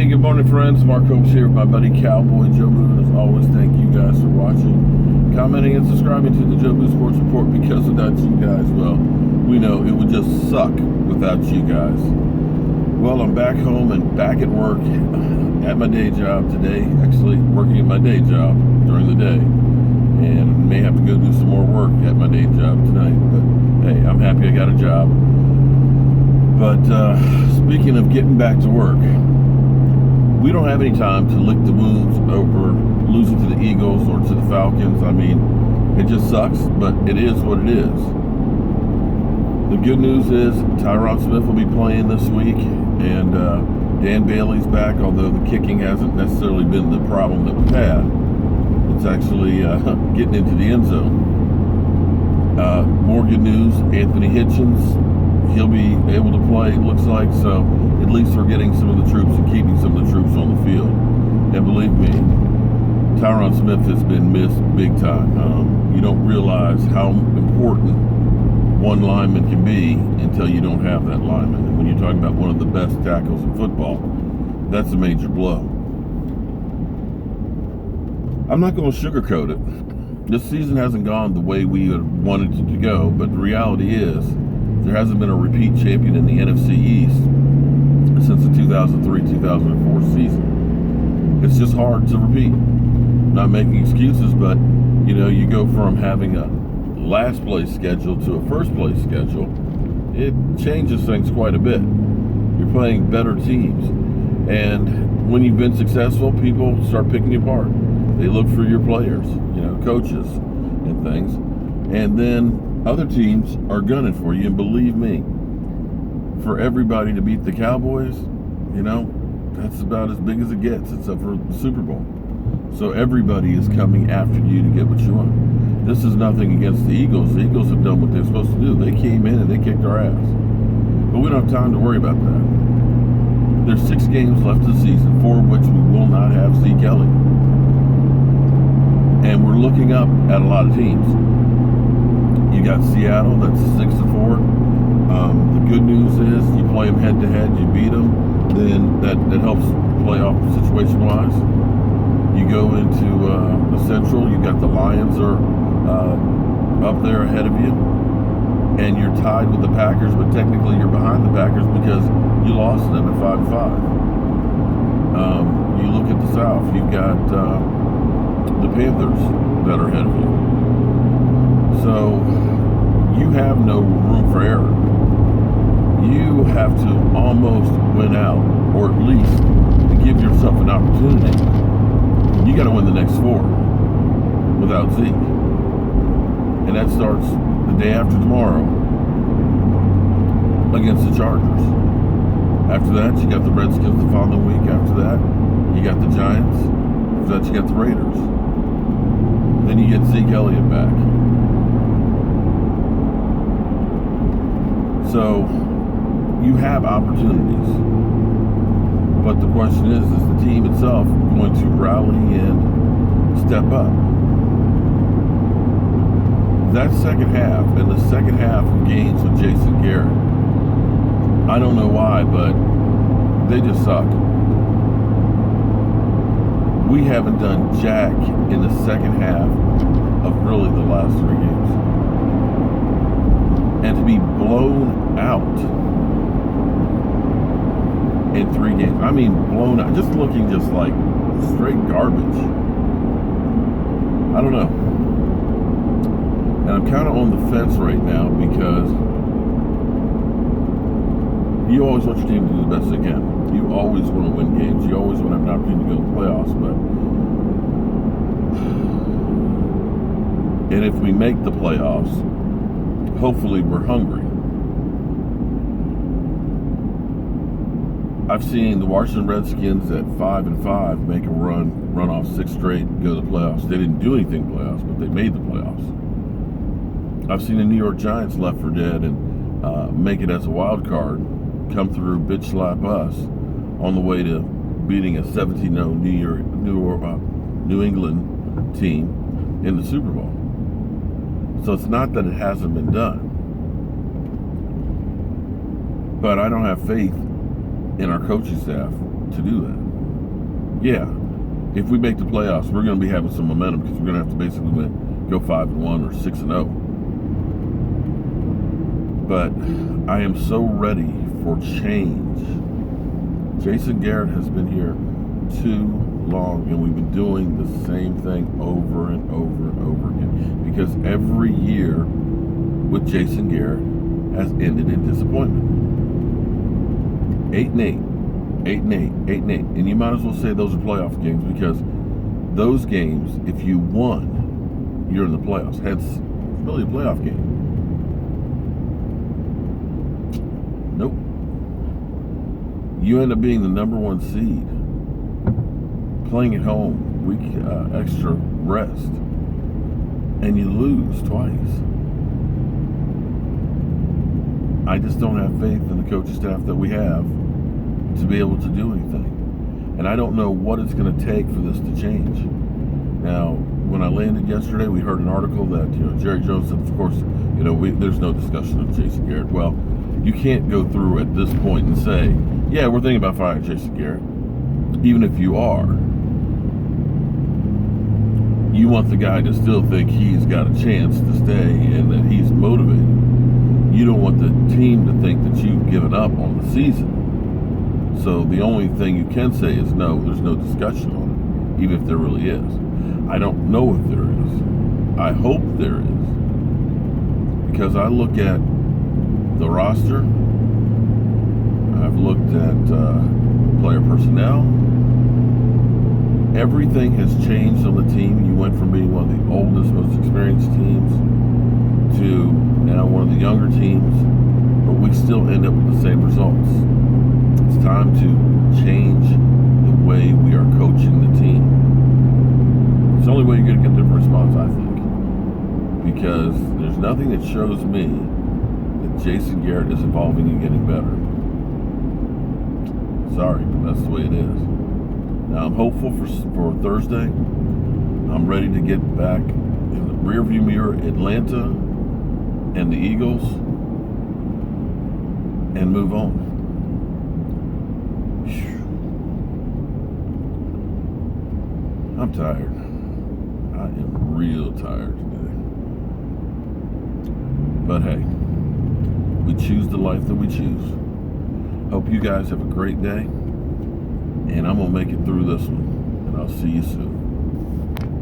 Hey, good morning, friends. Mark Holmes here with my buddy Cowboy Joe Boo. As always, thank you guys for watching, commenting, and subscribing to the Joe Boo Sports Report. Because without you guys, well, we know it would just suck without you guys. Well, I'm back home and back at work at my day job today. Actually, working at my day job during the day, and may have to go do some more work at my day job tonight. But hey, I'm happy I got a job. But speaking of getting back to work, we don't have any time to lick the wounds over losing to the Eagles or to the Falcons. I mean, it just sucks, but it is what it is. The good news is Tyron Smith will be playing this week, and Dan Bailey's back, although the kicking hasn't necessarily been the problem that we've had. It's actually getting into the end zone. More good news, Anthony Hitchens, he'll be able to play, it looks like, so at least we're getting some of the troops and keeping some of the troops on the field. And believe me, Tyron Smith has been missed big time. You don't realize how important one lineman can be until you don't have that lineman. And when you're talking about one of the best tackles in football, that's a major blow. I'm not going to sugarcoat it. This season hasn't gone the way we had wanted it to go, but the reality is there hasn't been a repeat champion in the NFC East since the 2003-2004 season. It's just hard to repeat. Not making excuses, but you go from having a last place schedule to a first place schedule. It changes things quite a bit. You're playing better teams, and when you've been successful, people start picking you apart. They look for your players, coaches and things, and then other teams are gunning for you. And believe me, for everybody to beat the Cowboys, that's about as big as it gets, except for the Super Bowl. So everybody is coming after you to get what you want. This is nothing against the Eagles. The Eagles have done what they're supposed to do. They came in and they kicked our ass. But we don't have time to worry about that. There's 6 games left of the season, 4 of which we will not have Zeke Elliott. And we're looking up at a lot of teams. You got Seattle, that's 6-4. The good news is you play them head to head, you beat them, then that helps playoff situation wise. You go into the Central, you got the Lions are up there ahead of you, and you're tied with the Packers, but technically you're behind the Packers because you lost them at 5-5. You look at the South, you've got the Panthers that are ahead of you. So you have no room for error. You have to almost win out, or at least to give yourself an opportunity. You got to win the next 4 without Zeke. And that starts the day after tomorrow against the Chargers. After that, you got the Redskins the following week. After that, you got the Giants. After that, you got the Raiders. Then you get Zeke Elliott back. So you have opportunities. But the question is the team itself going to rally and step up? That second half, and the second half of games with Jason Garrett, I don't know why, but they just suck. We haven't done jack in the second half of really the last 3 games. And to be blown out in 3 games, I mean blown out, just looking just like straight garbage. I don't know. And I'm kind of on the fence right now because you always want your team to do the best they can. You always want to win games. You always want to have an opportunity to go to the playoffs. And if we make the playoffs, hopefully we're hungry. I've seen the Washington Redskins at 5-5 make a run off 6 straight, and go to the playoffs. They didn't do anything in the playoffs, but they made the playoffs. I've seen the New York Giants left for dead and make it as a wild card, come through, bitch slap us on the way to beating a 17-0 New England team in the Super Bowl. So it's not that it hasn't been done, but I don't have faith in our coaching staff to do that. yeah, if we make the playoffs, we're going to be having some momentum because we're going to have to basically go 5-1 or 6-0. But I am so ready for change. Jason Garrett has been here too long, and we've been doing the same thing over and over and over again. Because every year with Jason Garrett has ended in disappointment. 8-8. 8-8, 8-8, and you might as well say those are playoff games because those games, if you won, you're in the playoffs. Hence, it's really a playoff game. Nope. You end up being the number 1 seed, playing at home, week extra rest, and you lose twice. I just don't have faith in the coaching staff that we have to be able to do anything. And I don't know what it's going to take for this to change. Now, when I landed yesterday, we heard an article that, Jerry Jones said, of course, there's no discussion of Jason Garrett. Well, you can't go through at this point and say, yeah, we're thinking about firing Jason Garrett. Even if you are, you want the guy to still think he's got a chance to stay and that he's motivated. You don't want the team to think that you've given up on the season. So the only thing you can say is no, there's no discussion on it, even if there really is. I don't know if there is. I hope there is. Because I look at the roster, I've looked at player personnel. Everything has changed on the team. You went from being one of the oldest, most experienced teams to now one of the younger teams, but we still end up with the same results. It's time to change the way we are coaching the team. It's the only way you're going to get a different response, I think. Because there's nothing that shows me that Jason Garrett is evolving and getting better. Sorry, but that's the way it is. Now, I'm hopeful for Thursday. I'm ready to get back in the rearview mirror, Atlanta and the Eagles, and move on. I'm tired. I am real tired today. But hey, we choose the life that we choose. Hope you guys have a great day. And I'm going to make it through this one. And I'll see you soon.